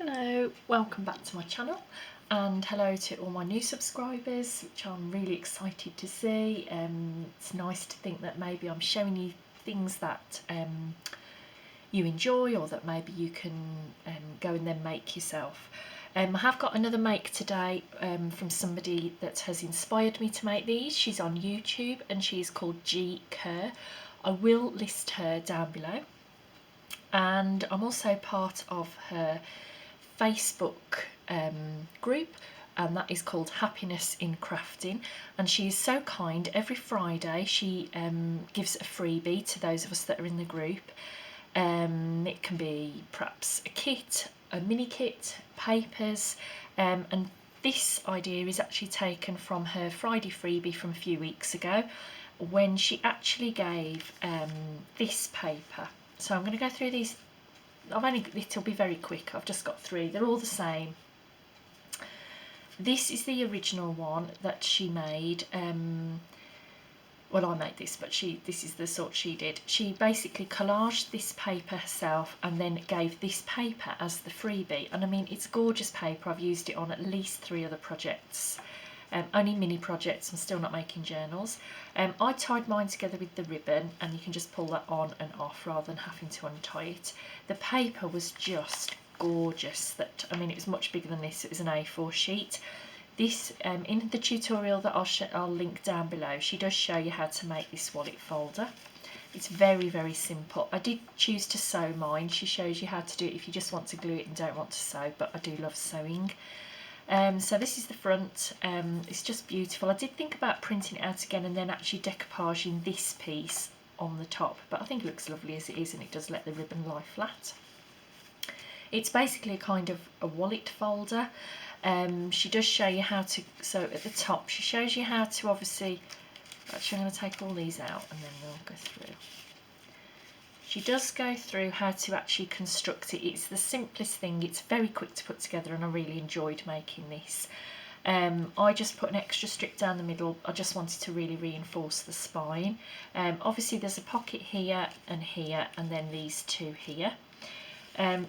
Hello, welcome back to my channel, and hello to all my new subscribers, which I'm really excited to see. It's nice to think that maybe I'm showing you things that you enjoy, or that maybe you can go and then make yourself. I have got another make today from somebody that has inspired me to make these. She's on YouTube and she's called Gi Kerr. I will list her down below, and I'm also part of her Facebook group, and that is called Happiness in Crafting, and she is so kind. Every Friday she gives a freebie to those of us that are in the group. It can be perhaps a kit, a mini kit, papers, and this idea is actually taken from her Friday freebie from a few weeks ago, when she actually gave this paper. So I'm going to go through these. It'll be very quick. I've just got three. They're all the same. This is the original one that she made. Well, I made this, but this is the sort she did. She basically collaged this paper herself and then gave this paper as the freebie. And I mean, it's gorgeous paper. I've used it on at least 3 other projects. Only mini projects. I'm still not making journals. I tied mine together with the ribbon, and you can just pull that on and off rather than having to untie it. The paper was just gorgeous. I mean, it was much bigger than this. It was an A4 sheet. This in the tutorial that I'll link down below, she does show you how to make this wallet folder. It's very, very simple. I did choose to sew mine. She shows you how to do it if you just want to glue it and don't want to sew, but I do love sewing. So this is the front. It's just beautiful. I did think about printing it out again and then actually decoupaging this piece on the top, but I think it looks lovely as it is, and it does let the ribbon lie flat. It's basically a kind of a wallet folder. She does show you how to, so at the top she shows you how to actually I'm going to take all these out and then we'll go through. She does go through how to actually construct it. It's the simplest thing. It's very quick to put together, and I really enjoyed making this. I just put an extra strip down the middle. I just wanted to really reinforce the spine. Obviously there's a pocket here, and then these two here.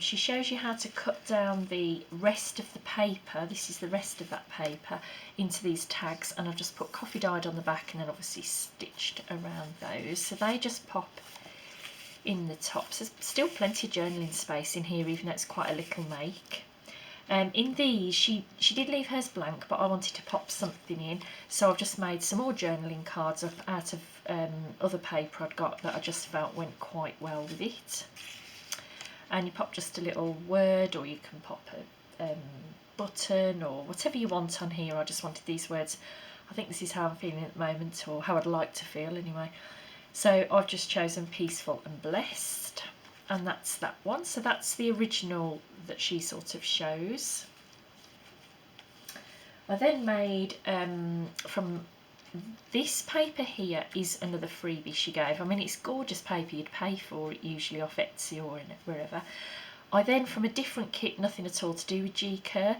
She shows you how to cut down the rest of the paper. This is the rest of that paper into these tags, and I've just put coffee dyed on the back and then obviously stitched around those, so they just pop in the top. So there's still plenty of journaling space in here, even though it's quite a little make. In these, she did leave hers blank, but I wanted to pop something in, so I've just made some more journaling cards up out of other paper I'd got that I just felt went quite well with it. And you pop just a little word, or you can pop a button or whatever you want on here. I just wanted these words. I think this is how I'm feeling at the moment, or how I'd like to feel anyway. So I've just chosen peaceful and blessed, and that's that one. So that's the original that she sort of shows. I then made from this paper here is another freebie she gave. I mean, it's gorgeous paper. You'd pay for it usually off Etsy or wherever. I then, from a different kit, nothing at all to do with Gi Kerr,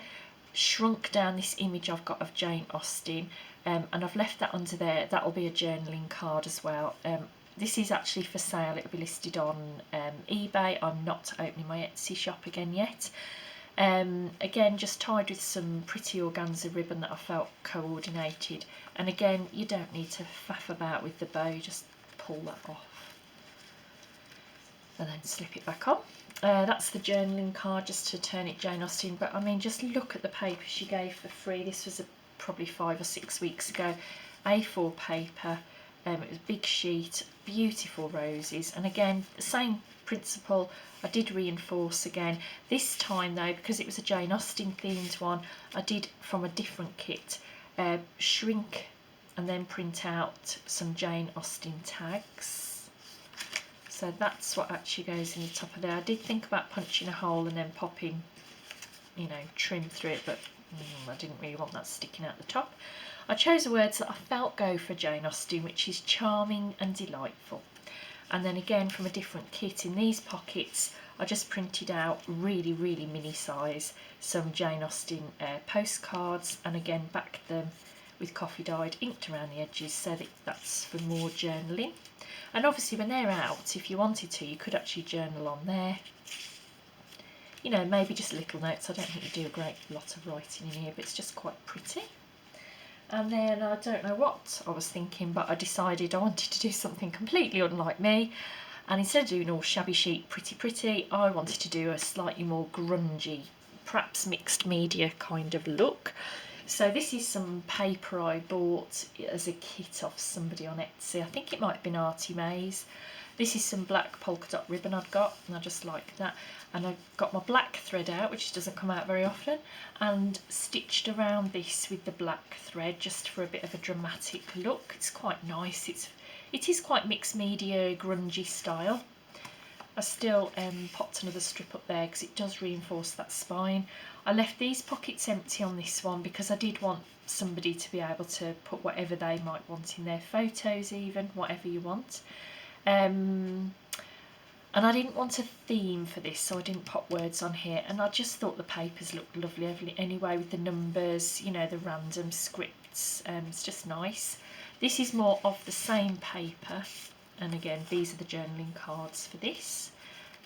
shrunk down this image I've got of Jane Austen, and I've left that under there. That'll be a journaling card as well. This is actually for sale. It'll be listed on eBay. I'm not opening my Etsy shop again yet. Again, just tied with some pretty organza ribbon that I felt coordinated, and again, you don't need to faff about with the bow, just pull that off and then slip it back on. That's the journaling card, just to turn it Jane Austen. But I mean, just look at the paper she gave for free. This was probably 5 or 6 weeks ago. A4 paper. It was a big sheet, beautiful roses, and again, the same principle. I did reinforce again. This time though, because it was a Jane Austen themed one, I did, from a different kit, shrink and then print out some Jane Austen tags. So that's what actually goes in the top of there. I did think about punching a hole and then popping, you know, trim through it, but I didn't really want that sticking out the top. I chose words that I felt go for Jane Austen, which is charming and delightful. And then again, from a different kit, in these pockets, I just printed out really, really mini size some Jane Austen postcards, and again backed them with coffee dyed, inked around the edges, so that's for more journaling. And obviously when they're out, if you wanted to, you could actually journal on there. you know, maybe just little notes. I don't think you do a great lot of writing in here, but it's just quite pretty. And then I don't know what I was thinking, but I decided I wanted to do something completely unlike me. And instead of doing all shabby chic, pretty, I wanted to do a slightly more grungy, perhaps mixed media kind of look. So this is some paper I bought as a kit off somebody on Etsy. I think it might have been Artie Mays. This is some black polka dot ribbon I'd got, and I just like that. And I got my black thread out, which doesn't come out very often, and stitched around this with the black thread just for a bit of a dramatic look. It's quite nice. It is quite mixed media, grungy style. I still popped another strip up there because it does reinforce that spine. I left these pockets empty on this one because I did want somebody to be able to put whatever they might want in their photos, even whatever you want. And I didn't want a theme for this, so I didn't pop words on here, and I just thought the papers looked lovely anyway with the numbers, you know, the random scripts. It's just nice. This is more of the same paper, and again these are the journaling cards for this.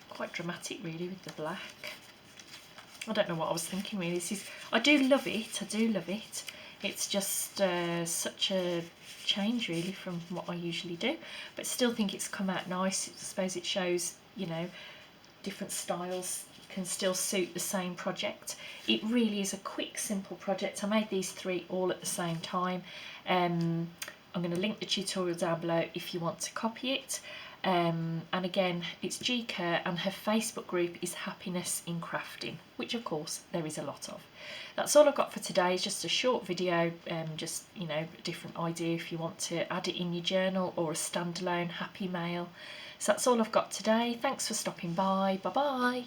Quite dramatic really with the black. I don't know what I was thinking really. I do love it. It's just such a change really from what I usually do, but still think it's come out nice. I suppose it shows, you know, different styles can still suit the same project. It really is a quick, simple project. I made these 3 all at the same time. I'm going to link the tutorial down below if you want to copy it. And again, it's Gi Kerr, and her Facebook group is Happiness in Crafting, which of course there is a lot of. That's all I've got for today. It's just a short video, just, you know, a different idea if you want to add it in your journal or a standalone happy mail. So that's all I've got today. Thanks for stopping by. Bye bye.